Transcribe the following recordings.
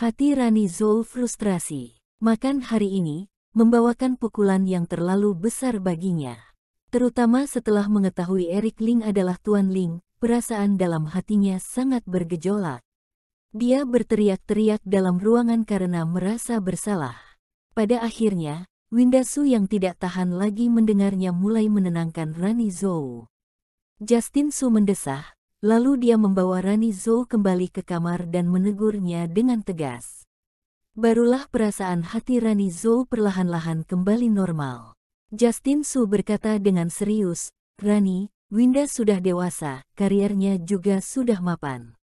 Hati Rani Zhou frustrasi. Makan hari ini membawakan pukulan yang terlalu besar baginya. Terutama setelah mengetahui Eric Ling adalah Tuan Ling, perasaan dalam hatinya sangat bergejolak. Dia berteriak-teriak dalam ruangan karena merasa bersalah. Pada akhirnya, Winda Su yang tidak tahan lagi mendengarnya mulai menenangkan Rani Zhou. Justin Su mendesah, lalu dia membawa Rani Zhou kembali ke kamar dan menegurnya dengan tegas. Barulah perasaan hati Rani Zhou perlahan-lahan kembali normal. Justin Su berkata dengan serius, "Rani, Winda sudah dewasa, kariernya juga sudah mapan.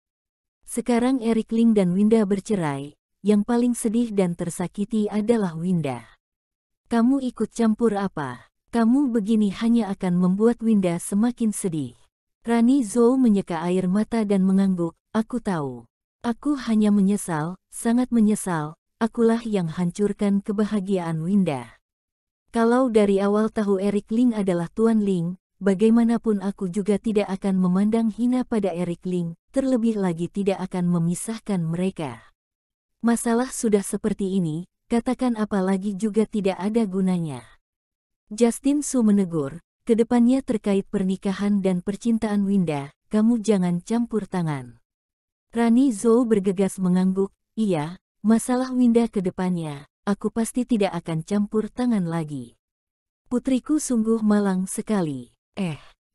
Sekarang Eric Ling dan Winda bercerai, yang paling sedih dan tersakiti adalah Winda. Kamu ikut campur apa? Kamu begini hanya akan membuat Winda semakin sedih." Rani Zhou menyeka air mata dan mengangguk, "Aku tahu. Aku hanya menyesal, sangat menyesal, akulah yang hancurkan kebahagiaan Winda. Kalau dari awal tahu Eric Ling adalah Tuan Ling, bagaimanapun aku juga tidak akan memandang hina pada Eric Ling, terlebih lagi tidak akan memisahkan mereka. Masalah sudah seperti ini, katakan apa lagi juga tidak ada gunanya." Justin Su menegur, "Kedepannya terkait pernikahan dan percintaan Winda, kamu jangan campur tangan." Rani Zhou bergegas mengangguk, "Iya, masalah Winda kedepannya, aku pasti tidak akan campur tangan lagi. Putriku sungguh malang sekali."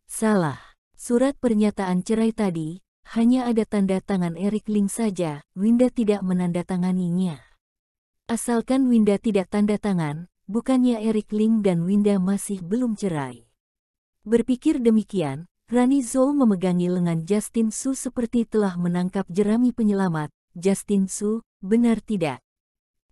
Salah. Surat pernyataan cerai tadi, hanya ada tanda tangan Eric Ling saja, Winda tidak menandatanganinya. Asalkan Winda tidak tanda tangan, bukannya Eric Ling dan Winda masih belum cerai. Berpikir demikian, Rani Zhou memegangi lengan Justin Su seperti telah menangkap jerami penyelamat. "Justin Su, benar tidak?"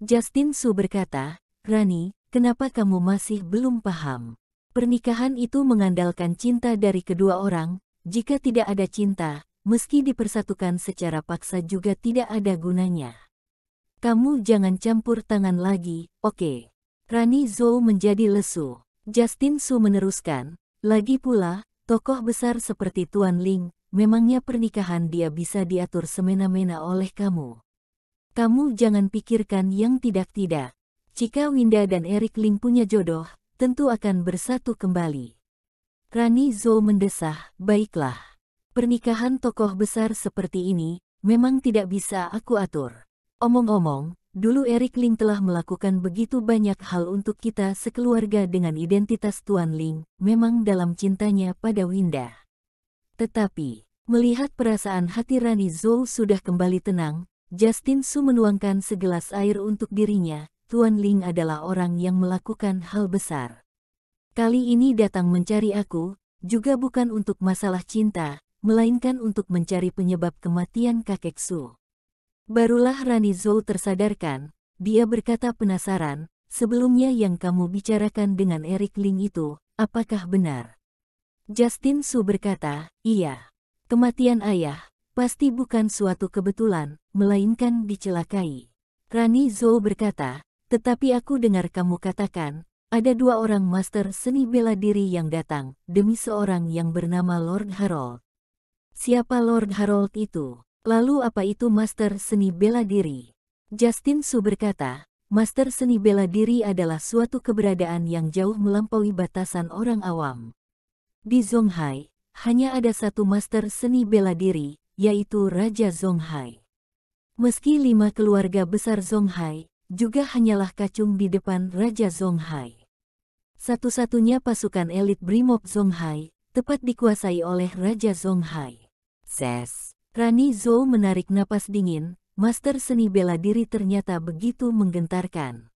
Justin Su berkata, "Rani, kenapa kamu masih belum paham? Pernikahan itu mengandalkan cinta dari kedua orang, jika tidak ada cinta, meski dipersatukan secara paksa juga tidak ada gunanya. Kamu jangan campur tangan lagi, oke?" Rani Zhou menjadi lesu. Justin Su meneruskan, "Lagi pula, tokoh besar seperti Tuan Ling, memangnya pernikahan dia bisa diatur semena-mena oleh kamu? Kamu jangan pikirkan yang tidak-tidak. Jika Winda dan Eric Ling punya jodoh, tentu akan bersatu kembali." Rani Zhou mendesah, "Baiklah. Pernikahan tokoh besar seperti ini, memang tidak bisa aku atur. Omong-omong, dulu Eric Ling telah melakukan begitu banyak hal untuk kita sekeluarga dengan identitas Tuan Ling, memang dalam cintanya pada Winda." Tetapi, melihat perasaan hati Rani Zhou sudah kembali tenang, Justin Su menuangkan segelas air untuk dirinya. "Tuan Ling adalah orang yang melakukan hal besar. Kali ini datang mencari aku, juga bukan untuk masalah cinta, melainkan untuk mencari penyebab kematian kakek Su." Barulah Rani Zhou tersadarkan, dia berkata penasaran, "Sebelumnya yang kamu bicarakan dengan Eric Ling itu, apakah benar?" Justin Su berkata, "Iya. Kematian ayah, pasti bukan suatu kebetulan, melainkan dicelakai." Rani Zhou berkata, "Tetapi aku dengar kamu katakan, ada 2 orang master seni bela diri yang datang, demi seorang yang bernama Lord Harold. Siapa Lord Harold itu? Lalu apa itu master seni bela diri?" Justin Su berkata, "Master seni bela diri adalah suatu keberadaan yang jauh melampaui batasan orang awam. Di Zonghai, hanya ada satu master seni bela diri, yaitu Raja Zonghai. Meski 5 keluarga besar Zonghai, juga hanyalah kacung di depan Raja Zonghai. Satu-satunya pasukan elit Brimob Zonghai, tepat dikuasai oleh Raja Zonghai." Rani Zhou menarik napas dingin, master seni bela diri ternyata begitu menggentarkan.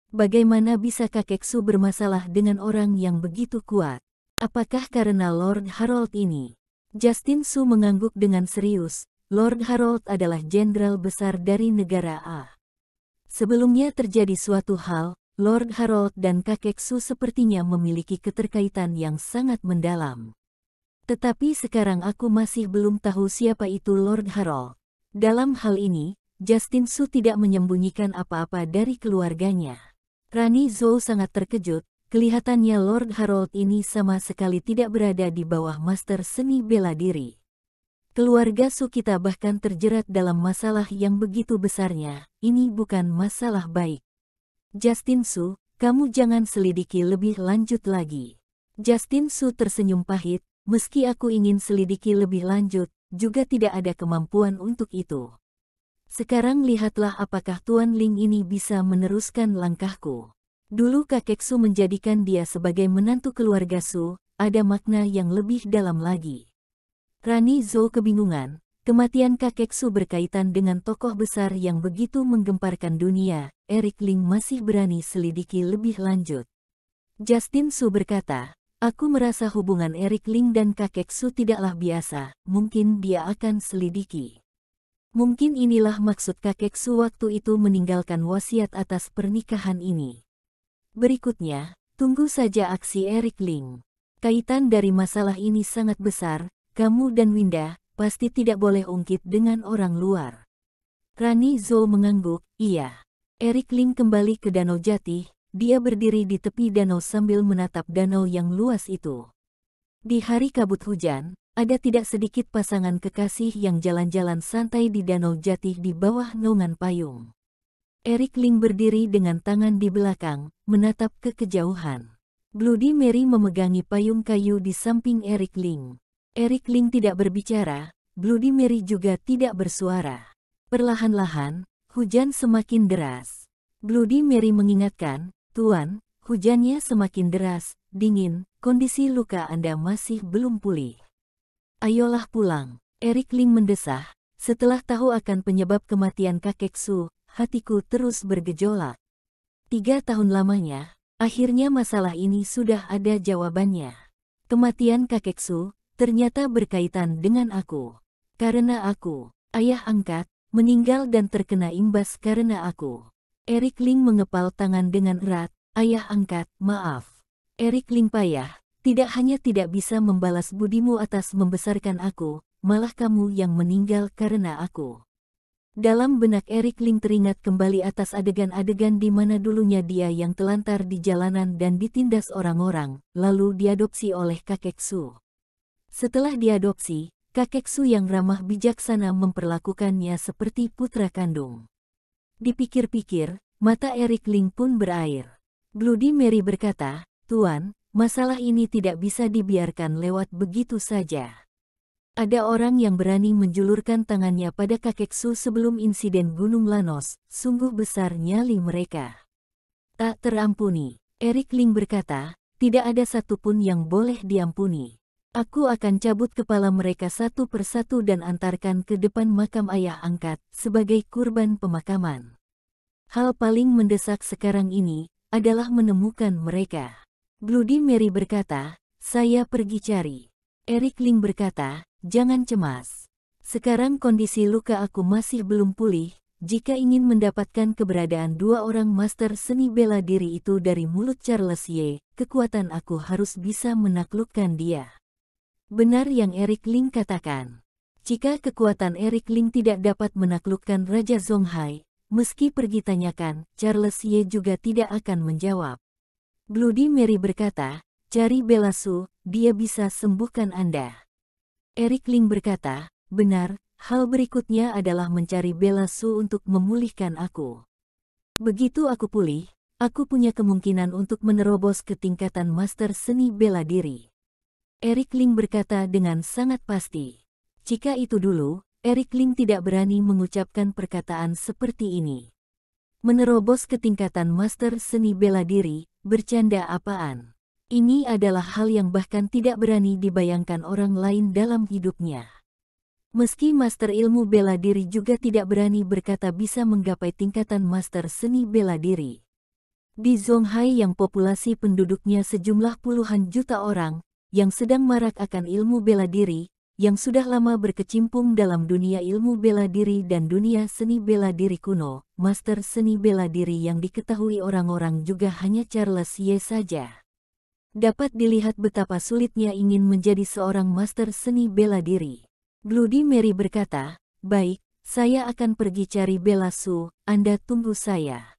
Bagaimana bisa kakek Su bermasalah dengan orang yang begitu kuat? Apakah karena Lord Harold ini? Justin Su mengangguk dengan serius, "Lord Harold adalah jenderal besar dari negara A. Sebelumnya terjadi suatu hal, Lord Harold dan kakek Su sepertinya memiliki keterkaitan yang sangat mendalam. Tetapi sekarang aku masih belum tahu siapa itu Lord Harold." Dalam hal ini, Justin Su tidak menyembunyikan apa-apa dari keluarganya. Rani Zhou sangat terkejut, kelihatannya Lord Harold ini sama sekali tidak berada di bawah master seni bela diri. Keluarga Su kita bahkan terjerat dalam masalah yang begitu besarnya. Ini bukan masalah baik. Justin Su, kamu jangan selidiki lebih lanjut lagi. Justin Su tersenyum pahit, meski aku ingin selidiki lebih lanjut, juga tidak ada kemampuan untuk itu. Sekarang lihatlah apakah Tuan Ling ini bisa meneruskan langkahku. Dulu kakek Su menjadikan dia sebagai menantu keluarga Su, ada makna yang lebih dalam lagi. Rani Zhou kebingungan. Kematian kakek Su berkaitan dengan tokoh besar yang begitu menggemparkan dunia. Eric Ling masih berani selidiki lebih lanjut. Justin Su berkata, aku merasa hubungan Eric Ling dan kakek Su tidaklah biasa, mungkin dia akan selidiki. Mungkin inilah maksud kakek Su waktu itu meninggalkan wasiat atas pernikahan ini. Berikutnya, tunggu saja aksi Eric Ling. Kaitan dari masalah ini sangat besar, kamu dan Winda pasti tidak boleh ungkit dengan orang luar. Rani Zhou mengangguk, iya. Eric Ling kembali ke Danau Jati, dia berdiri di tepi danau sambil menatap danau yang luas itu. Di hari kabut hujan, ada tidak sedikit pasangan kekasih yang jalan-jalan santai di Danau Jati di bawah naungan payung. Eric Ling berdiri dengan tangan di belakang, menatap ke kejauhan. Bloody Mary memegangi payung kayu di samping Eric Ling. Eric Ling tidak berbicara, Bloody Mary juga tidak bersuara. Perlahan-lahan, hujan semakin deras. Bloody Mary mengingatkan, Tuan, hujannya semakin deras, dingin, kondisi luka Anda masih belum pulih. Ayolah pulang. Eric Ling mendesah, setelah tahu akan penyebab kematian kakek Su, hatiku terus bergejolak. 3 tahun lamanya, akhirnya masalah ini sudah ada jawabannya. Kematian kakek Su ternyata berkaitan dengan aku. Karena aku, ayah angkat, meninggal dan terkena imbas karena aku. Eric Ling mengepal tangan dengan erat, ayah angkat, maaf. Eric Ling payah, tidak hanya tidak bisa membalas budimu atas membesarkan aku, malah kamu yang meninggal karena aku. Dalam benak Eric Ling teringat kembali atas adegan-adegan di mana dulunya dia yang telantar di jalanan dan ditindas orang-orang, lalu diadopsi oleh kakek Su. Setelah diadopsi, kakek Su yang ramah bijaksana memperlakukannya seperti putra kandung. Dipikir-pikir, mata Eric Ling pun berair. Bloody Mary berkata, Tuan, masalah ini tidak bisa dibiarkan lewat begitu saja. Ada orang yang berani menjulurkan tangannya pada kakek Su sebelum insiden Gunung Lanos, sungguh besar nyali mereka. Tak terampuni, Eric Ling berkata, tidak ada satupun yang boleh diampuni. Aku akan cabut kepala mereka satu persatu dan antarkan ke depan makam ayah angkat sebagai kurban pemakaman. Hal paling mendesak sekarang ini adalah menemukan mereka. Bloody Mary berkata, saya pergi cari. Eric Ling berkata, jangan cemas. Sekarang kondisi luka aku masih belum pulih. Jika ingin mendapatkan keberadaan 2 orang master seni bela diri itu dari mulut Charles Ye, kekuatan aku harus bisa menaklukkan dia. Benar yang Eric Ling katakan. Jika kekuatan Eric Ling tidak dapat menaklukkan Raja Zonghai, meski pergi tanyakan, Charles Ye juga tidak akan menjawab. Bloody Mary berkata, cari Bella Su, dia bisa sembuhkan Anda. Eric Ling berkata, benar, hal berikutnya adalah mencari Bella Su untuk memulihkan aku. Begitu aku pulih, aku punya kemungkinan untuk menerobos ke tingkatan master seni bela diri. Eric Ling berkata dengan sangat pasti. Jika itu dulu, Eric Ling tidak berani mengucapkan perkataan seperti ini. Menerobos ke tingkatan master seni bela diri, bercanda apaan? Ini adalah hal yang bahkan tidak berani dibayangkan orang lain dalam hidupnya. Meski master ilmu bela diri juga tidak berani berkata bisa menggapai tingkatan master seni bela diri. Di Zonghai yang populasi penduduknya sejumlah puluhan juta orang, yang sedang marak akan ilmu bela diri, yang sudah lama berkecimpung dalam dunia ilmu bela diri dan dunia seni bela diri kuno, master seni bela diri yang diketahui orang-orang juga hanya Charles Ye saja. Dapat dilihat betapa sulitnya ingin menjadi seorang master seni bela diri. Bloody Mary berkata, baik, saya akan pergi cari Bella Su, Anda tunggu saya.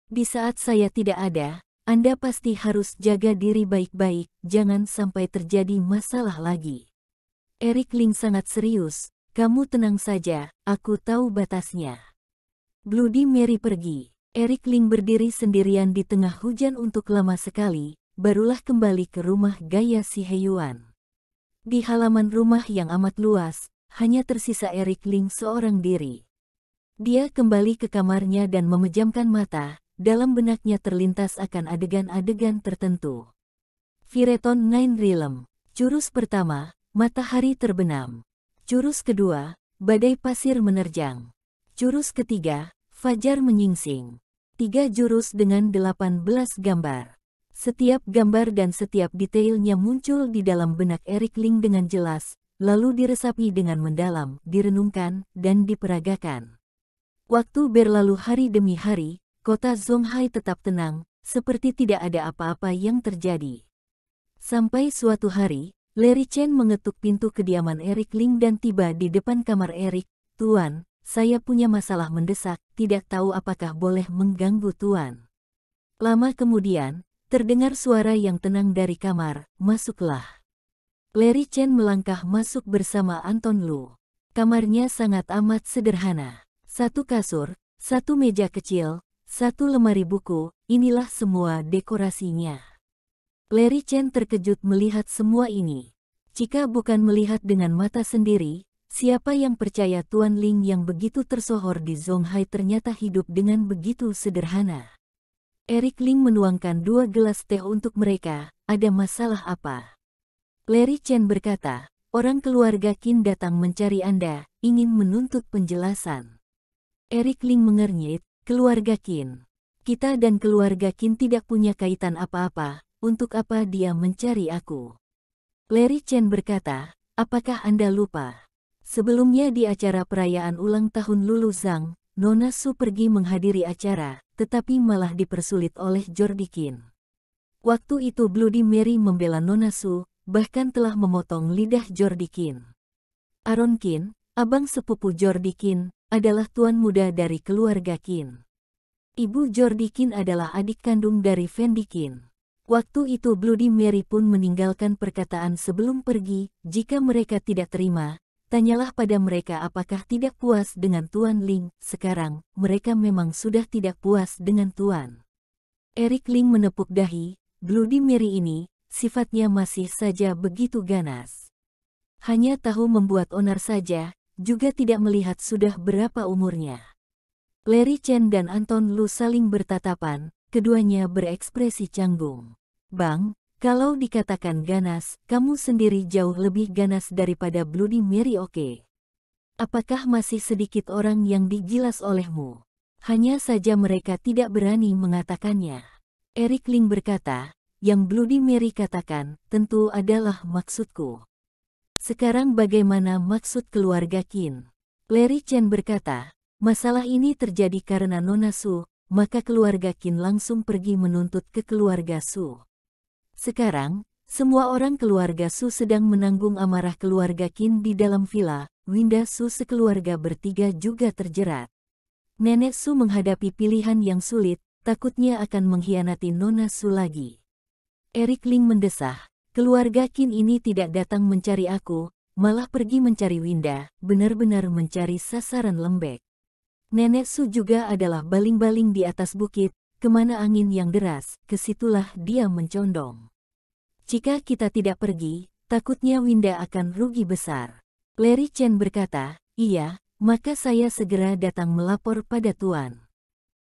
Di saat saya tidak ada, Anda pasti harus jaga diri baik-baik, jangan sampai terjadi masalah lagi. Eric Ling sangat serius. Kamu tenang saja, aku tahu batasnya. Bloody Mary pergi. Eric Ling berdiri sendirian di tengah hujan untuk lama sekali, barulah kembali ke rumah gaya si Heyuan. Di halaman rumah yang amat luas, hanya tersisa Eric Ling seorang diri. Dia kembali ke kamarnya dan memejamkan mata, dalam benaknya terlintas akan adegan-adegan tertentu. Vireton Nine Realm. Jurus pertama, matahari terbenam. Jurus kedua, badai pasir menerjang. Jurus ketiga, fajar menyingsing. 3 jurus dengan 18 gambar. Setiap gambar dan setiap detailnya muncul di dalam benak Eric Ling dengan jelas, lalu diresapi dengan mendalam, direnungkan, dan diperagakan. Waktu berlalu hari demi hari, kota Zonghai tetap tenang, seperti tidak ada apa-apa yang terjadi. Sampai suatu hari, Larry Chen mengetuk pintu kediaman Eric Ling dan tiba di depan kamar Eric. "Tuan, saya punya masalah mendesak, tidak tahu apakah boleh mengganggu Tuan." Lama kemudian, terdengar suara yang tenang dari kamar, "Masuklah." Larry Chen melangkah masuk bersama Anton Lu. Kamarnya sangat amat sederhana. 1 kasur, 1 meja kecil, 1 lemari buku, inilah semua dekorasinya. Larry Chen terkejut melihat semua ini. Jika bukan melihat dengan mata sendiri, siapa yang percaya Tuan Ling yang begitu tersohor di Zonghai ternyata hidup dengan begitu sederhana. Eric Ling menuangkan 2 gelas teh untuk mereka. "Ada masalah apa?" Larry Chen berkata, "Orang keluarga Qin datang mencari Anda, ingin menuntut penjelasan." Eric Ling mengernyit, "Keluarga Qin? Kita dan keluarga Qin tidak punya kaitan apa-apa, untuk apa dia mencari aku?" Larry Chen berkata, "Apakah Anda lupa? Sebelumnya di acara perayaan ulang tahun Lulu Zhang, Nona Su pergi menghadiri acara, tetapi malah dipersulit oleh Jordi Qin. Waktu itu Bloody Mary membela Nona Su, bahkan telah memotong lidah Jordi Qin. Aaron Qin, abang sepupu Jordi Qin, adalah tuan muda dari keluarga Qin. Ibu Jordi Qin adalah adik kandung dari Fendi Qin. Waktu itu Bloody Mary pun meninggalkan perkataan sebelum pergi, jika mereka tidak terima, tanyalah pada mereka apakah tidak puas dengan Tuan Ling. Sekarang, mereka memang sudah tidak puas dengan Tuan." Eric Ling menepuk dahi, Bloody Mary ini, sifatnya masih saja begitu ganas. Hanya tahu membuat onar saja, juga tidak melihat sudah berapa umurnya. Larry Chen dan Anton Lu saling bertatapan, keduanya berekspresi canggung. "Bang, kalau dikatakan ganas, kamu sendiri jauh lebih ganas daripada Bloody Mary, oke? Apakah masih sedikit orang yang digilas olehmu?" Hanya saja mereka tidak berani mengatakannya. Eric Ling berkata, "Yang Bloody Mary katakan, tentu adalah maksudku. Sekarang bagaimana maksud keluarga Qin?" Larry Chen berkata, "Masalah ini terjadi karena Nona Su, maka keluarga Qin langsung pergi menuntut ke keluarga Su. Sekarang, semua orang keluarga Su sedang menanggung amarah keluarga Qin di dalam villa. Winda Su sekeluarga bertiga juga terjerat. Nenek Su menghadapi pilihan yang sulit, takutnya akan mengkhianati Nona Su lagi." Eric Ling mendesah, "Keluarga Qin ini tidak datang mencari aku, malah pergi mencari Winda, benar-benar mencari sasaran lembek. Nenek Su juga adalah baling-baling di atas bukit, kemana angin yang deras, kesitulah dia mencondong. Jika kita tidak pergi, takutnya Winda akan rugi besar." Larry Chen berkata, "Iya, maka saya segera datang melapor pada Tuan."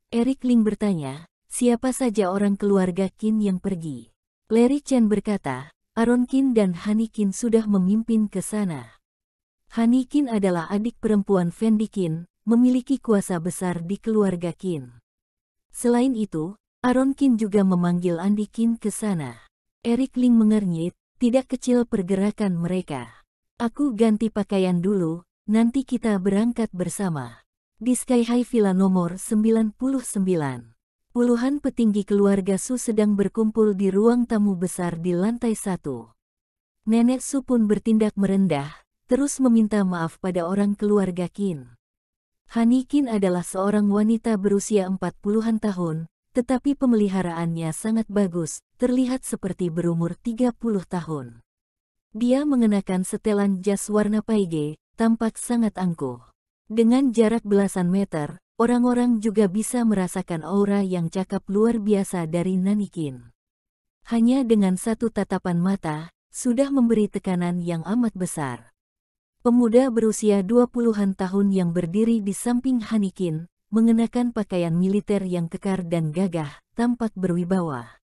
Eric Ling bertanya, "Siapa saja orang keluarga Qin yang pergi?" Larry Chen berkata, "Aaron Qin dan Hani Qin sudah memimpin ke sana." Hani Qin adalah adik perempuan Fendi Qin, memiliki kuasa besar di keluarga Qin. Selain itu, Aaron Qin juga memanggil Andy Qin ke sana. Eric Ling mengernyit, "Tidak kecil pergerakan mereka. Aku ganti pakaian dulu, nanti kita berangkat bersama." Di Sky High Villa nomor 99. Puluhan petinggi keluarga Su sedang berkumpul di ruang tamu besar di lantai 1. Nenek Su pun bertindak merendah, terus meminta maaf pada orang keluarga Qin. Hani Qin adalah seorang wanita berusia 40-an tahun, tetapi pemeliharaannya sangat bagus, terlihat seperti berumur 30 tahun. Dia mengenakan setelan jas warna paige, tampak sangat angkuh. Dengan jarak belasan meter, orang-orang juga bisa merasakan aura yang cakap luar biasa dari Nanikin. Hanya dengan satu tatapan mata, sudah memberi tekanan yang amat besar. Pemuda berusia 20-an tahun yang berdiri di samping Hanikin, mengenakan pakaian militer yang kekar dan gagah, tampak berwibawa.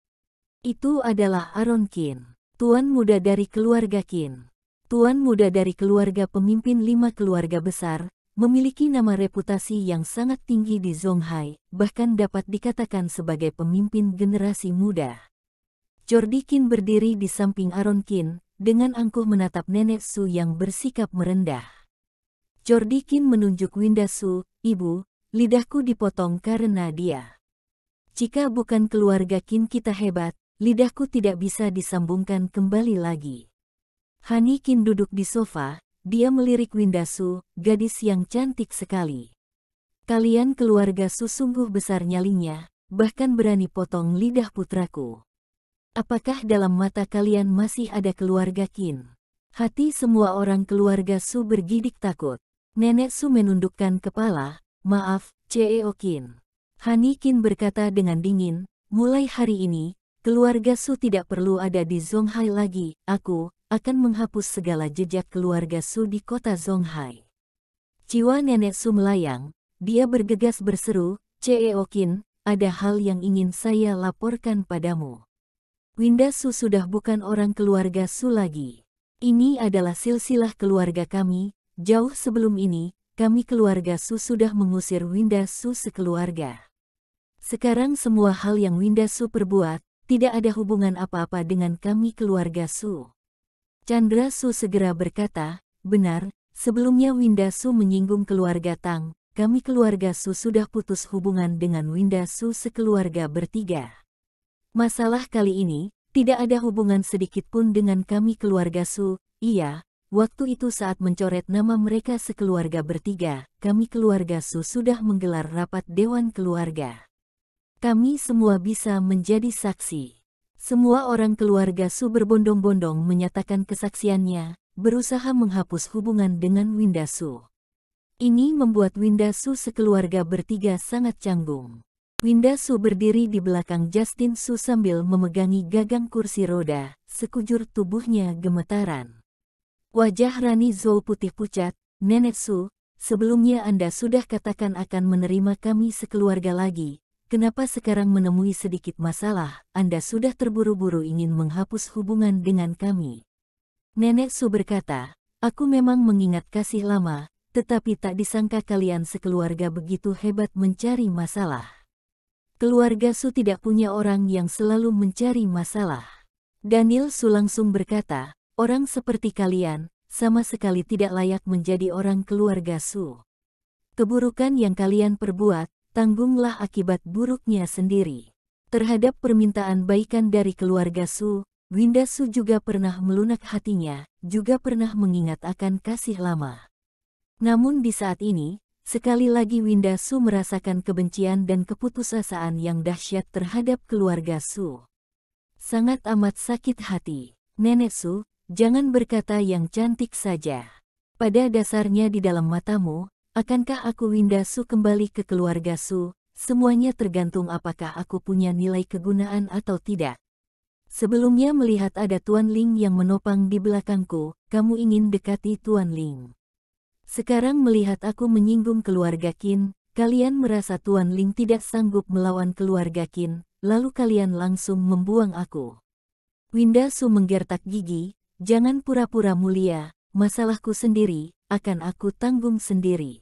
Itu adalah Aaron Qin, tuan muda dari keluarga Qin. Tuan muda dari keluarga pemimpin 5 keluarga besar, memiliki nama reputasi yang sangat tinggi di Zonghai, bahkan dapat dikatakan sebagai pemimpin generasi muda. Jordi Qin berdiri di samping Aaron Qin, dengan angkuh menatap Nenek Su yang bersikap merendah. Jordi Qin menunjuk Winda Su, "Ibu, lidahku dipotong karena dia. Jika bukan keluarga Qin kita hebat, lidahku tidak bisa disambungkan kembali lagi." Hani Qin duduk di sofa, dia melirik Winda Su, gadis yang cantik sekali. "Kalian keluarga Su sungguh besar nyalinya, bahkan berani potong lidah putraku. Apakah dalam mata kalian masih ada keluarga Qin?" Hati semua orang keluarga Su bergidik takut. Nenek Su menundukkan kepala, "Maaf, CEO Qin." Hani Qin berkata dengan dingin, "Mulai hari ini, keluarga Su tidak perlu ada di Zonghai lagi. Aku akan menghapus segala jejak keluarga Su di kota Zonghai." Jiwa Nenek Su melayang, dia bergegas berseru, "CEO Qin, ada hal yang ingin saya laporkan padamu. Winda Su sudah bukan orang keluarga Su lagi. Ini adalah silsilah keluarga kami, jauh sebelum ini, kami keluarga Su sudah mengusir Winda Su sekeluarga. Sekarang semua hal yang Winda Su perbuat, tidak ada hubungan apa-apa dengan kami keluarga Su." Chandra Su segera berkata, "Benar, sebelumnya Winda Su menyinggung keluarga Tang, kami keluarga Su sudah putus hubungan dengan Winda Su sekeluarga bertiga. Masalah kali ini, tidak ada hubungan sedikit pun dengan kami keluarga Su. Iya, waktu itu saat mencoret nama mereka sekeluarga bertiga, kami keluarga Su sudah menggelar rapat dewan keluarga. Kami semua bisa menjadi saksi." Semua orang keluarga Su berbondong-bondong menyatakan kesaksiannya, berusaha menghapus hubungan dengan Winda Su. Ini membuat Winda Su sekeluarga bertiga sangat canggung. Winda Su berdiri di belakang Justin Su sambil memegangi gagang kursi roda, sekujur tubuhnya gemetaran. Wajah Rani Zhou putih pucat, "Nenek Su, sebelumnya Anda sudah katakan akan menerima kami sekeluarga lagi. Kenapa sekarang menemui sedikit masalah, Anda sudah terburu-buru ingin menghapus hubungan dengan kami?" Nenek Su berkata, "Aku memang mengingat kasih lama, tetapi tak disangka kalian sekeluarga begitu hebat mencari masalah. Keluarga Su tidak punya orang yang selalu mencari masalah." Daniel Su langsung berkata, "Orang seperti kalian, sama sekali tidak layak menjadi orang keluarga Su. Keburukan yang kalian perbuat, tanggunglah akibat buruknya sendiri." Terhadap permintaan baikan dari keluarga Su, Winda Su juga pernah melunak hatinya, juga pernah mengingat akan kasih lama. Namun di saat ini, sekali lagi Winda Su merasakan kebencian dan keputusasaan yang dahsyat terhadap keluarga Su. Sangat amat sakit hati. "Nenek Su, jangan berkata yang cantik saja. Pada dasarnya di dalam matamu, akankah aku Winda Su kembali ke keluarga Su? Semuanya tergantung apakah aku punya nilai kegunaan atau tidak. Sebelumnya melihat ada Tuan Ling yang menopang di belakangku, kamu ingin dekati Tuan Ling. Sekarang melihat aku menyinggung keluarga Qin, kalian merasa Tuan Ling tidak sanggup melawan keluarga Qin, lalu kalian langsung membuang aku." Winda Su menggertak gigi, "Jangan pura-pura mulia, masalahku sendiri, akan aku tanggung sendiri."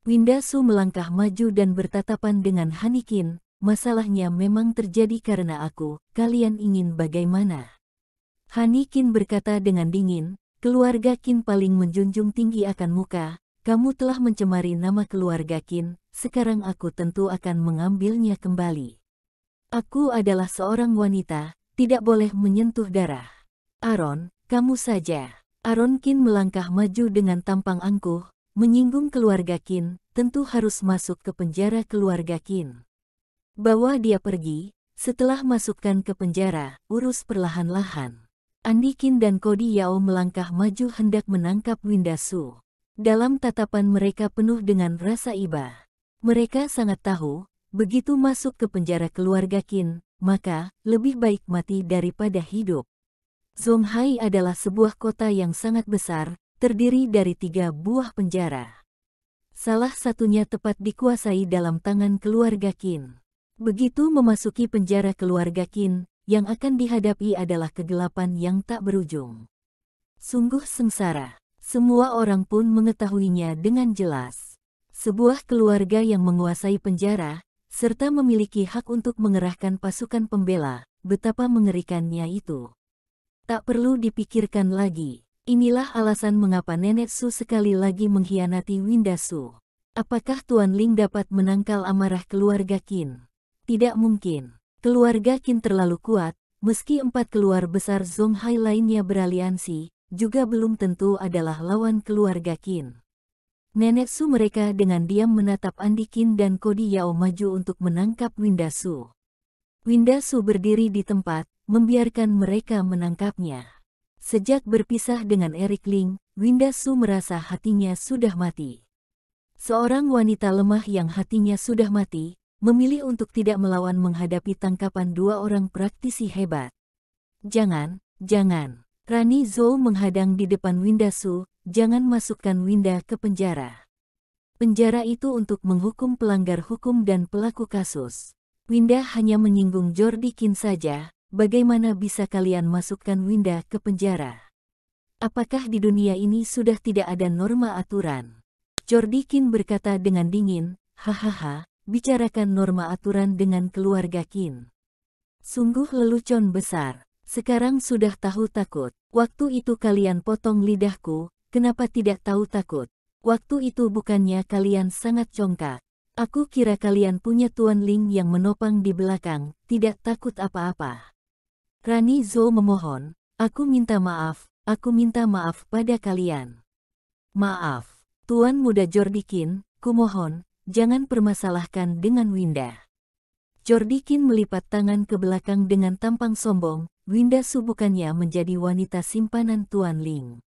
Winda Su melangkah maju dan bertatapan dengan Hani Qin, "Masalahnya memang terjadi karena aku, kalian ingin bagaimana?" Hani Qin berkata dengan dingin, "Keluarga Qin paling menjunjung tinggi akan muka, kamu telah mencemari nama keluarga Qin, sekarang aku tentu akan mengambilnya kembali. Aku adalah seorang wanita, tidak boleh menyentuh darah. Aaron, kamu saja." Aaron Qin melangkah maju dengan tampang angkuh, menyinggung keluarga Qin, tentu harus masuk ke penjara keluarga Qin. Bawa dia pergi, setelah masukkan ke penjara, urus perlahan-lahan. Andi Qin dan Cody Yao melangkah maju hendak menangkap Winda Su. Dalam tatapan mereka penuh dengan rasa iba. Mereka sangat tahu, begitu masuk ke penjara keluarga Qin, maka lebih baik mati daripada hidup. Zonghai adalah sebuah kota yang sangat besar, terdiri dari 3 buah penjara. Salah satunya tepat dikuasai dalam tangan keluarga Qin. Begitu memasuki penjara keluarga Qin, yang akan dihadapi adalah kegelapan yang tak berujung. Sungguh sengsara. Semua orang pun mengetahuinya dengan jelas. Sebuah keluarga yang menguasai penjara, serta memiliki hak untuk mengerahkan pasukan pembela, betapa mengerikannya itu. Tak perlu dipikirkan lagi. Inilah alasan mengapa Nenek Su sekali lagi mengkhianati Winda Su. Apakah Tuan Ling dapat menangkal amarah keluarga Qin? Tidak mungkin. Keluarga Qin terlalu kuat, meski 4 keluarga besar Zonghai lainnya beraliansi, juga belum tentu adalah lawan keluarga Qin. Nenek Su mereka dengan diam menatap Andi Qin dan Cody Yao maju untuk menangkap Winda Su. Winda Su berdiri di tempat, membiarkan mereka menangkapnya. Sejak berpisah dengan Eric Ling, Winda Su merasa hatinya sudah mati. Seorang wanita lemah yang hatinya sudah mati, memilih untuk tidak melawan menghadapi tangkapan 2 orang praktisi hebat. Jangan. Rani Zhou menghadang di depan Winda Su, jangan masukkan Winda ke penjara. Penjara itu untuk menghukum pelanggar hukum dan pelaku kasus. Winda hanya menyinggung Jordi Qin saja, bagaimana bisa kalian masukkan Winda ke penjara? Apakah di dunia ini sudah tidak ada norma aturan? Jordi Qin berkata dengan dingin, hahaha. Bicarakan norma aturan dengan keluarga Qin. Sungguh lelucon besar. Sekarang sudah tahu takut. Waktu itu kalian potong lidahku, kenapa tidak tahu takut? Waktu itu bukannya kalian sangat congkak. Aku kira kalian punya Tuan Ling yang menopang di belakang, tidak takut apa-apa. Rani Zhou memohon, aku minta maaf pada kalian. Maaf, Tuan Muda Jordi Qin, kumohon, jangan permasalahkan dengan Winda. Jordi Qin melipat tangan ke belakang dengan tampang sombong, Winda Su bukannya menjadi wanita simpanan Tuan Ling.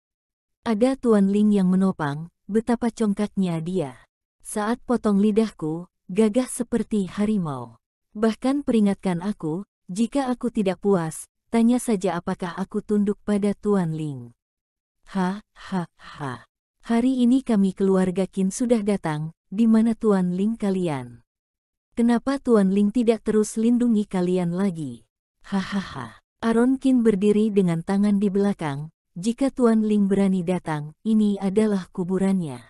Ada Tuan Ling yang menopang, betapa congkaknya dia. Saat potong lidahku, gagah seperti harimau. Bahkan peringatkan aku, jika aku tidak puas, tanya saja apakah aku tunduk pada Tuan Ling. Hari ini kami keluarga Qin sudah datang. Di mana Tuan Ling kalian? Kenapa Tuan Ling tidak terus lindungi kalian lagi? Hahaha. Aaron Qin berdiri dengan tangan di belakang. Jika Tuan Ling berani datang, ini adalah kuburannya.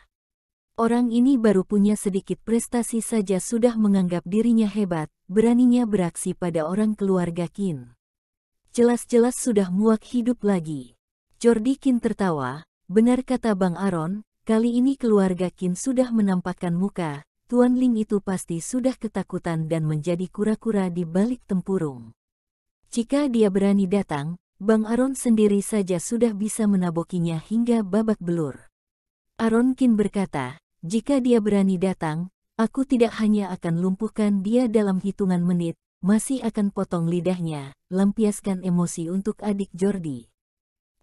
Orang ini baru punya sedikit prestasi saja sudah menganggap dirinya hebat, beraninya beraksi pada orang keluarga Qin. Jelas-jelas sudah muak hidup lagi. Jordi Qin tertawa, benar kata Bang Aaron. Kali ini keluarga Qin sudah menampakkan muka, Tuan Ling itu pasti sudah ketakutan dan menjadi kura-kura di balik tempurung. Jika dia berani datang, Bang Aaron sendiri saja sudah bisa menabokinya hingga babak belur. Aaron Qin berkata, jika dia berani datang, aku tidak hanya akan lumpuhkan dia dalam hitungan menit, masih akan potong lidahnya, lampiaskan emosi untuk adik Jordi.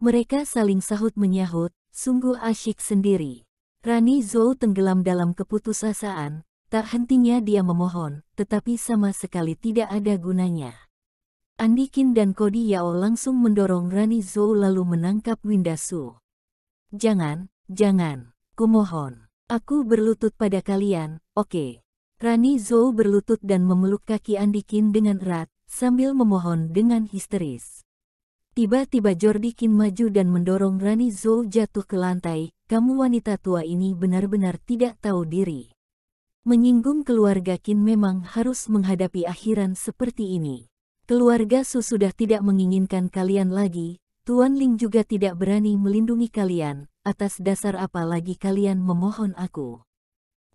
Mereka saling sahut menyahut, sungguh asyik sendiri. Rani Zhou tenggelam dalam keputusasaan, tak hentinya dia memohon, tetapi sama sekali tidak ada gunanya. Andi Qin dan Cody Yao langsung mendorong Rani Zhou lalu menangkap Winda Su. Jangan, kumohon. Aku berlutut pada kalian, oke. Rani Zhou berlutut dan memeluk kaki Andi Qin dengan erat, sambil memohon dengan histeris. Tiba-tiba Jordi Qin maju dan mendorong Rani Zhou jatuh ke lantai, kamu wanita tua ini benar-benar tidak tahu diri. Menyinggung keluarga Qin memang harus menghadapi akhiran seperti ini. Keluarga Su sudah tidak menginginkan kalian lagi, Tuan Ling juga tidak berani melindungi kalian, atas dasar apa lagi kalian memohon aku?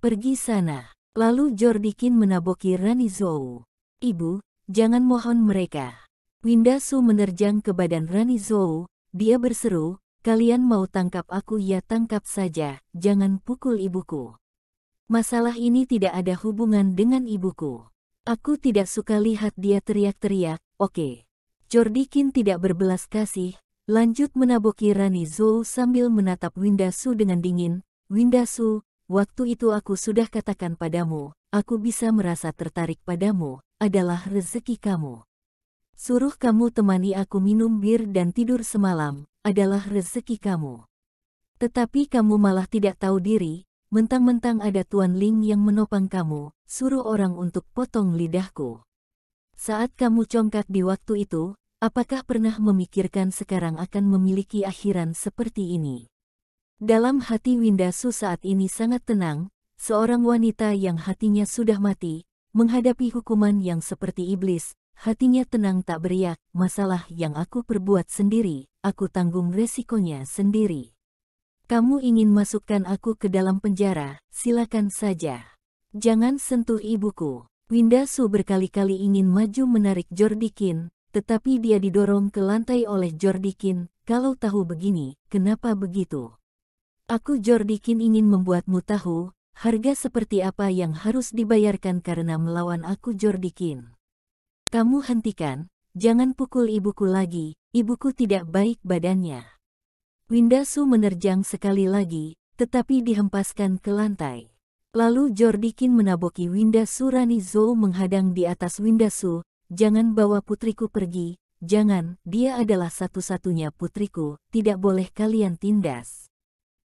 Pergi sana. Lalu Jordi Qin menaboki Rani Zhou. Ibu, jangan mohon mereka. Winda Su menerjang ke badan Rani Zhou, dia berseru, kalian mau tangkap aku ya tangkap saja, jangan pukul ibuku. Masalah ini tidak ada hubungan dengan ibuku. Aku tidak suka lihat dia teriak-teriak, oke. Jordi Qin tidak berbelas kasih, lanjut menaboki Rani Zhou sambil menatap Winda Su dengan dingin. Winda Su, waktu itu aku sudah katakan padamu, aku bisa merasa tertarik padamu, adalah rezeki kamu. Suruh kamu temani aku minum bir dan tidur semalam, adalah rezeki kamu. Tetapi kamu malah tidak tahu diri, mentang-mentang ada Tuan Ling yang menopang kamu, suruh orang untuk potong lidahku. Saat kamu congkak di waktu itu, apakah pernah memikirkan sekarang akan memiliki akhiran seperti ini? Dalam hati Winda Su saat ini sangat tenang, seorang wanita yang hatinya sudah mati, menghadapi hukuman yang seperti iblis, hatinya tenang tak beriak, masalah yang aku perbuat sendiri, aku tanggung resikonya sendiri. Kamu ingin masukkan aku ke dalam penjara, silakan saja. Jangan sentuh ibuku. Winda Su berkali-kali ingin maju menarik Jordikin, tetapi dia didorong ke lantai oleh Jordikin. Kalau tahu begini, kenapa begitu? Aku Jordikin ingin membuatmu tahu, harga seperti apa yang harus dibayarkan karena melawan aku Jordikin. Kamu hentikan, jangan pukul ibuku lagi, ibuku tidak baik badannya. Winda Su menerjang sekali lagi, tetapi dihempaskan ke lantai. Lalu Jordikin menaboki Winda Su. Rani Zhou menghadang di atas Winda Su, jangan bawa putriku pergi, jangan, dia adalah satu-satunya putriku, tidak boleh kalian tindas.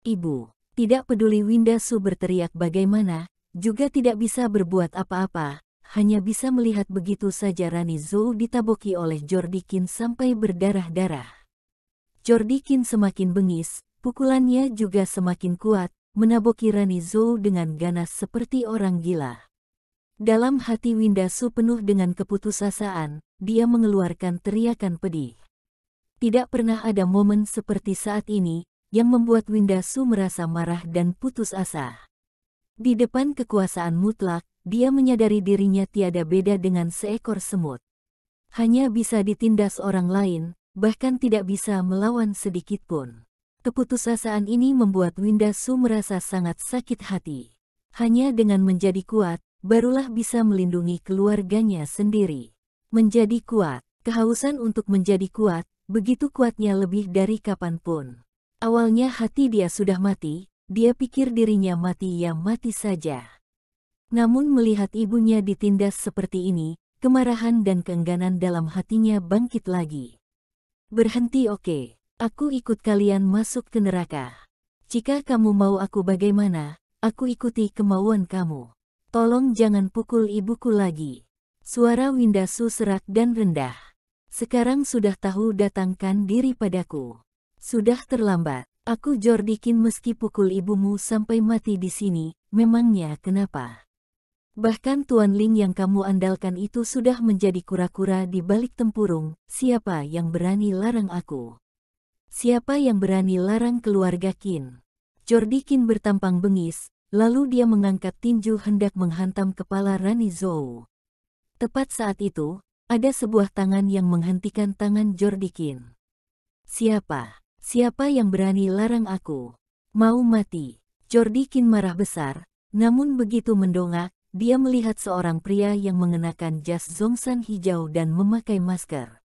Ibu, tidak peduli Winda Su berteriak bagaimana, juga tidak bisa berbuat apa-apa, hanya bisa melihat begitu saja Rani Zhou ditaboki oleh Jordikin sampai berdarah-darah. Jordikin semakin bengis, pukulannya juga semakin kuat, menaboki Rani Zhou dengan ganas seperti orang gila. Dalam hati Winda Su penuh dengan keputusasaan, dia mengeluarkan teriakan pedih. Tidak pernah ada momen seperti saat ini, yang membuat Winda Su merasa marah dan putus asa. Di depan kekuasaan mutlak, dia menyadari dirinya tiada beda dengan seekor semut. Hanya bisa ditindas orang lain, bahkan tidak bisa melawan sedikitpun. Keputusasaan ini membuat Winda Su merasa sangat sakit hati. Hanya dengan menjadi kuat, barulah bisa melindungi keluarganya sendiri. Menjadi kuat, kehausan untuk menjadi kuat, begitu kuatnya lebih dari kapanpun. Awalnya hati dia sudah mati, dia pikir dirinya mati ya mati saja. Namun melihat ibunya ditindas seperti ini, kemarahan dan keengganan dalam hatinya bangkit lagi. Berhenti oke, aku ikut kalian masuk ke neraka. Jika kamu mau aku bagaimana, aku ikuti kemauan kamu. Tolong jangan pukul ibuku lagi. Suara Winda Su serak dan rendah. Sekarang sudah tahu datangkan diri padaku. Sudah terlambat, aku Jordikin meski pukul ibumu sampai mati di sini, memangnya kenapa? Bahkan Tuan Ling yang kamu andalkan itu sudah menjadi kura-kura di balik tempurung, siapa yang berani larang aku? Siapa yang berani larang keluarga Qin? Jordikin bertampang bengis, lalu dia mengangkat tinju hendak menghantam kepala Rani Zhou. Tepat saat itu, ada sebuah tangan yang menghentikan tangan Jordikin. Siapa? Siapa yang berani larang aku? Mau mati? Jordikin marah besar, namun begitu mendongak, dia melihat seorang pria yang mengenakan jas zongsan hijau dan memakai masker.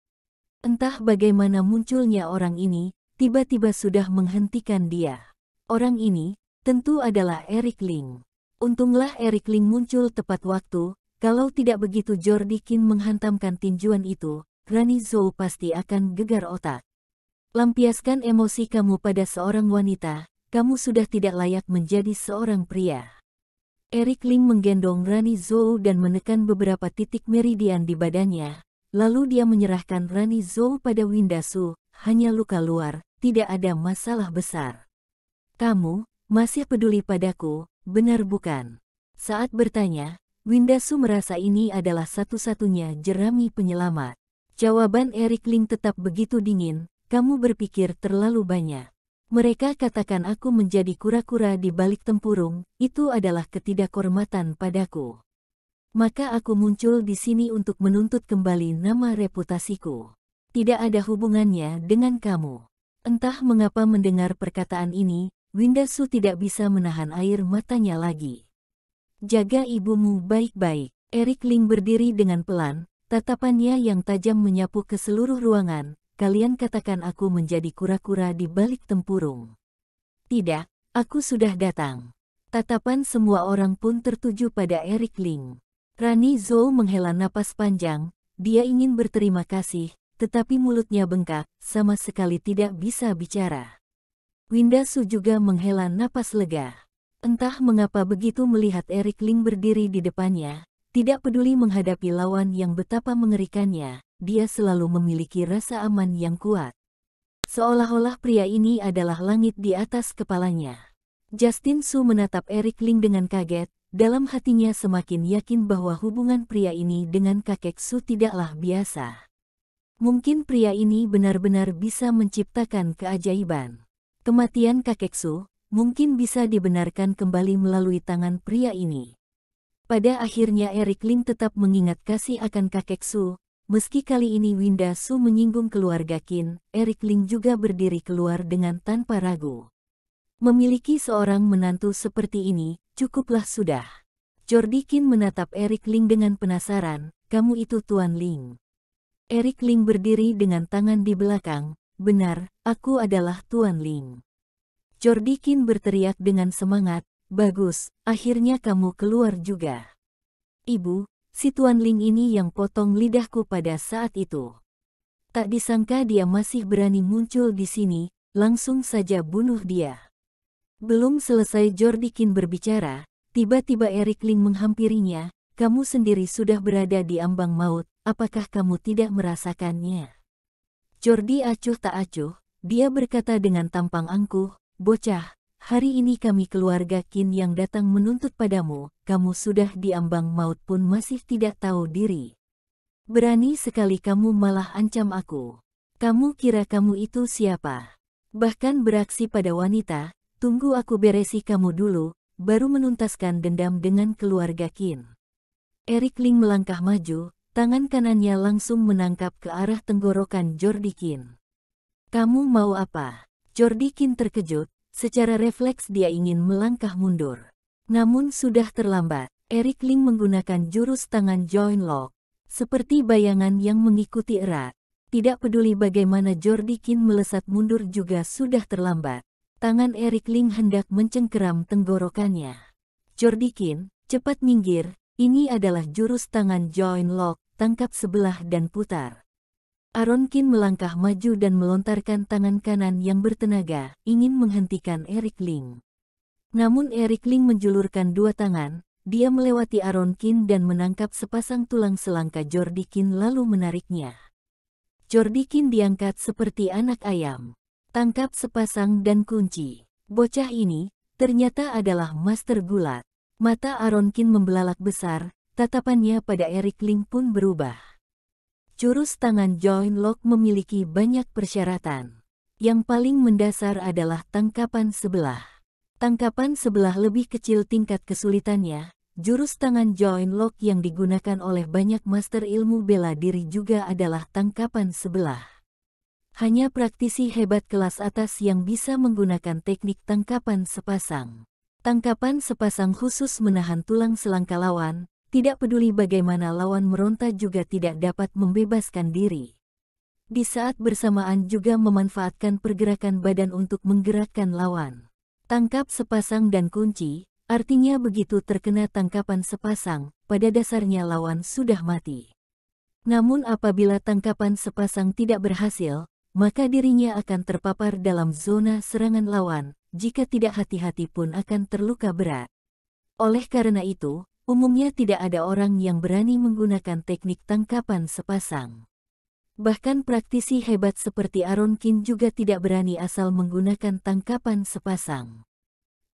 Entah bagaimana munculnya orang ini, tiba-tiba sudah menghentikan dia. Orang ini, tentu adalah Eric Ling. Untunglah Eric Ling muncul tepat waktu, kalau tidak begitu Jordikin menghantamkan tinjuan itu, Rani Zhou pasti akan gegar otak. Lampiaskan emosi kamu pada seorang wanita, kamu sudah tidak layak menjadi seorang pria. Eric Ling menggendong Rani Zhou dan menekan beberapa titik meridian di badannya, lalu dia menyerahkan Rani Zhou pada Winda Su, hanya luka luar, tidak ada masalah besar. Kamu, masih peduli padaku, benar bukan? Saat bertanya, Winda Su merasa ini adalah satu-satunya jerami penyelamat. Jawaban Eric Ling tetap begitu dingin. Kamu berpikir terlalu banyak. Mereka katakan aku menjadi kura-kura di balik tempurung, itu adalah ketidakhormatan padaku. Maka aku muncul di sini untuk menuntut kembali nama reputasiku. Tidak ada hubungannya dengan kamu. Entah mengapa mendengar perkataan ini, Winda Su tidak bisa menahan air matanya lagi. Jaga ibumu baik-baik. Eric Ling berdiri dengan pelan, tatapannya yang tajam menyapu ke seluruh ruangan. kalian katakan aku menjadi kura-kura di balik tempurung. Tidak, aku sudah datang. Tatapan semua orang pun tertuju pada Eric Ling. Rani Zhou menghela napas panjang, dia ingin berterima kasih, tetapi mulutnya bengkak, sama sekali tidak bisa bicara. Winda Su juga menghela napas lega. Entah mengapa begitu melihat Eric Ling berdiri di depannya, tidak peduli menghadapi lawan yang betapa mengerikannya, dia selalu memiliki rasa aman yang kuat. Seolah-olah pria ini adalah langit di atas kepalanya. Justin Su menatap Eric Ling dengan kaget, dalam hatinya semakin yakin bahwa hubungan pria ini dengan kakek Su tidaklah biasa. Mungkin pria ini benar-benar bisa menciptakan keajaiban. Kematian kakek Su mungkin bisa dibenarkan kembali melalui tangan pria ini. Pada akhirnya Eric Ling tetap mengingat kasih akan kakek Su. Meski kali ini Winda Su menyinggung keluarga Qin, Eric Ling juga berdiri keluar dengan tanpa ragu. Memiliki seorang menantu seperti ini, cukuplah sudah. Jordi Qin menatap Eric Ling dengan penasaran, kamu itu Tuan Ling. Eric Ling berdiri dengan tangan di belakang, benar, aku adalah Tuan Ling. Jordi Qin berteriak dengan semangat, bagus, akhirnya kamu keluar juga. Ibu, si Tuan Ling ini yang potong lidahku pada saat itu. Tak disangka dia masih berani muncul di sini, langsung saja bunuh dia. Belum selesai Jordi Qin berbicara, tiba-tiba Eric Ling menghampirinya, kamu sendiri sudah berada di ambang maut, apakah kamu tidak merasakannya? Jordi acuh tak acuh, dia berkata dengan tampang angkuh, bocah, hari ini kami keluarga Qin yang datang menuntut padamu, kamu sudah di ambang maut pun masih tidak tahu diri. Berani sekali kamu malah ancam aku. Kamu kira kamu itu siapa? Bahkan beraksi pada wanita, tunggu aku beresi kamu dulu, baru menuntaskan dendam dengan keluarga Qin. Eric Ling melangkah maju, tangan kanannya langsung menangkap ke arah tenggorokan Jordi Qin. Kamu mau apa? Jordi Qin terkejut, secara refleks dia ingin melangkah mundur. Namun sudah terlambat, Eric Ling menggunakan jurus tangan Join Lock. Seperti bayangan yang mengikuti erat. Tidak peduli bagaimana Jordi Qin melesat mundur juga sudah terlambat. Tangan Eric Ling hendak mencengkeram tenggorokannya. Jordi Qin, cepat minggir, ini adalah jurus tangan Join Lock, tangkap sebelah dan putar. Aaron Qin melangkah maju dan melontarkan tangan kanan yang bertenaga, ingin menghentikan Eric Ling. Namun Eric Ling menjulurkan dua tangan, dia melewati Aaron Qin dan menangkap sepasang tulang selangka Jordi Qin lalu menariknya. Jordi Qin diangkat seperti anak ayam. Tangkap sepasang dan kunci. Bocah ini, ternyata adalah master gulat. Mata Aaron Qin membelalak besar, tatapannya pada Eric Ling pun berubah. Jurus tangan Join Lock memiliki banyak persyaratan. Yang paling mendasar adalah tangkapan sebelah. Tangkapan sebelah lebih kecil tingkat kesulitannya. Jurus tangan Join Lock yang digunakan oleh banyak master ilmu bela diri juga adalah tangkapan sebelah. Hanya praktisi hebat kelas atas yang bisa menggunakan teknik tangkapan sepasang. Tangkapan sepasang khusus menahan tulang selangka lawan, tidak peduli bagaimana lawan meronta juga tidak dapat membebaskan diri. Di saat bersamaan juga memanfaatkan pergerakan badan untuk menggerakkan lawan. Tangkap sepasang dan kunci, artinya begitu terkena tangkapan sepasang, pada dasarnya lawan sudah mati. Namun apabila tangkapan sepasang tidak berhasil, maka dirinya akan terpapar dalam zona serangan lawan, jika tidak hati-hati pun akan terluka berat. Oleh karena itu, umumnya tidak ada orang yang berani menggunakan teknik tangkapan sepasang. Bahkan praktisi hebat seperti Aaron Qin juga tidak berani asal menggunakan tangkapan sepasang.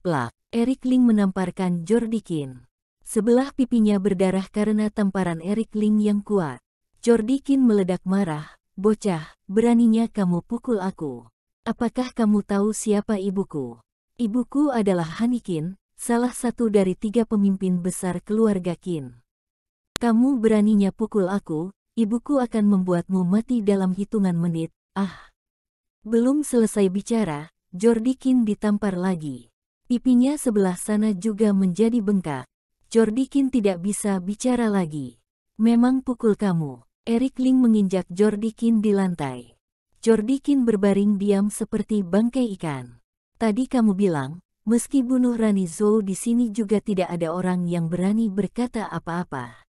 Plak, Eric Ling menamparkan Jordi Qin. Sebelah pipinya berdarah karena tamparan Eric Ling yang kuat. Jordi Qin meledak marah. Bocah, beraninya kamu pukul aku. Apakah kamu tahu siapa ibuku? Ibuku adalah Han Qin, salah satu dari 3 pemimpin besar keluarga Qin. Kamu beraninya pukul aku, ibuku akan membuatmu mati dalam hitungan menit. Ah! Belum selesai bicara, Jordi Qin ditampar lagi. Pipinya sebelah sana juga menjadi bengkak. Jordi Qin tidak bisa bicara lagi. Memang pukul kamu. Eric Ling menginjak Jordi Qin di lantai. Jordi Qin berbaring diam seperti bangkai ikan. Tadi kamu bilang, meski bunuh Rani Zhou di sini juga tidak ada orang yang berani berkata apa-apa.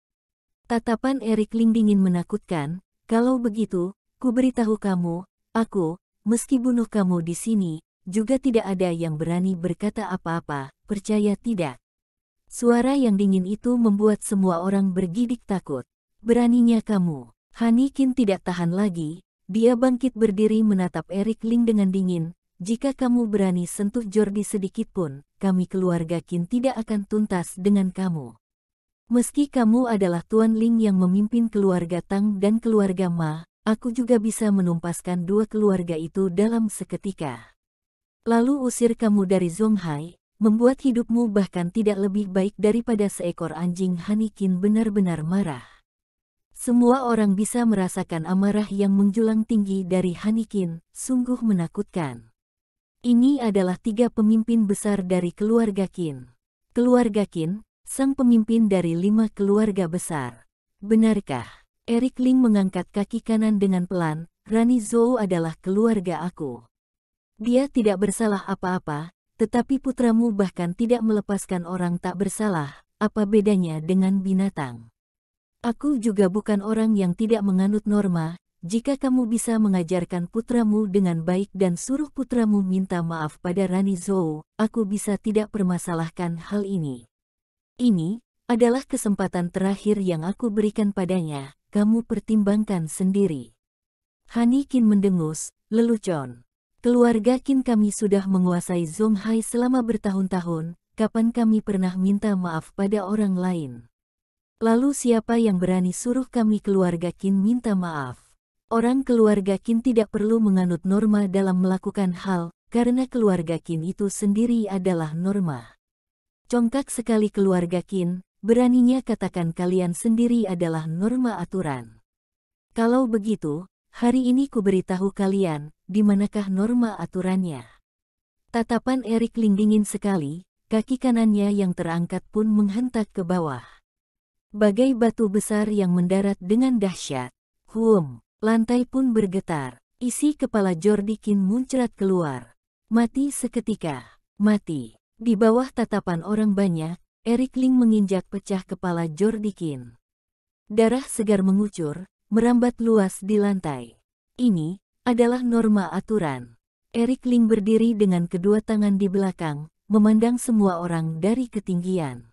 Tatapan Erik Ling dingin menakutkan. Kalau begitu, ku beritahu kamu, aku, meski bunuh kamu di sini, juga tidak ada yang berani berkata apa-apa, percaya tidak? Suara yang dingin itu membuat semua orang bergidik takut. Beraninya kamu. Han Qin tidak tahan lagi, dia bangkit berdiri menatap Erik Ling dengan dingin. Jika kamu berani sentuh Jordi sedikitpun, kami keluarga Qin tidak akan tuntas dengan kamu. Meski kamu adalah Tuan Ling yang memimpin keluarga Tang dan keluarga Ma, aku juga bisa menumpaskan dua keluarga itu dalam seketika. Lalu usir kamu dari Zonghai, membuat hidupmu bahkan tidak lebih baik daripada seekor anjing. Han Qin benar-benar marah. Semua orang bisa merasakan amarah yang menjulang tinggi dari Han Qin, sungguh menakutkan. Ini adalah tiga pemimpin besar dari keluarga Qin. Keluarga Qin, sang pemimpin dari 5 keluarga besar. Benarkah? Erik Ling mengangkat kaki kanan dengan pelan. Rani Zhou adalah keluarga aku. Dia tidak bersalah apa-apa, tetapi putramu bahkan tidak melepaskan orang tak bersalah. Apa bedanya dengan binatang? Aku juga bukan orang yang tidak menganut norma. Jika kamu bisa mengajarkan putramu dengan baik dan suruh putramu minta maaf pada Rani Zhou, aku bisa tidak permasalahkan hal ini. Ini adalah kesempatan terakhir yang aku berikan padanya, kamu pertimbangkan sendiri. Han Qin mendengus, lelucon. Keluarga Qin kami sudah menguasai Zonghai selama bertahun-tahun, kapan kami pernah minta maaf pada orang lain? Lalu siapa yang berani suruh kami keluarga Qin minta maaf? Orang keluarga Qin tidak perlu menganut norma dalam melakukan hal, karena keluarga Qin itu sendiri adalah norma. Congkak sekali keluarga Qin, beraninya katakan kalian sendiri adalah norma aturan. Kalau begitu, hari ini ku beritahu kalian, di manakah norma aturannya. Tatapan Erik Ling dingin sekali, kaki kanannya yang terangkat pun menghentak ke bawah. Bagai batu besar yang mendarat dengan dahsyat. Lantai pun bergetar, isi kepala Jordi Qin muncrat keluar. Mati seketika, mati. Di bawah tatapan orang banyak, Erik Ling menginjak pecah kepala Jordi Qin. Darah segar mengucur, merambat luas di lantai. Ini adalah norma aturan. Erik Ling berdiri dengan kedua tangan di belakang, memandang semua orang dari ketinggian.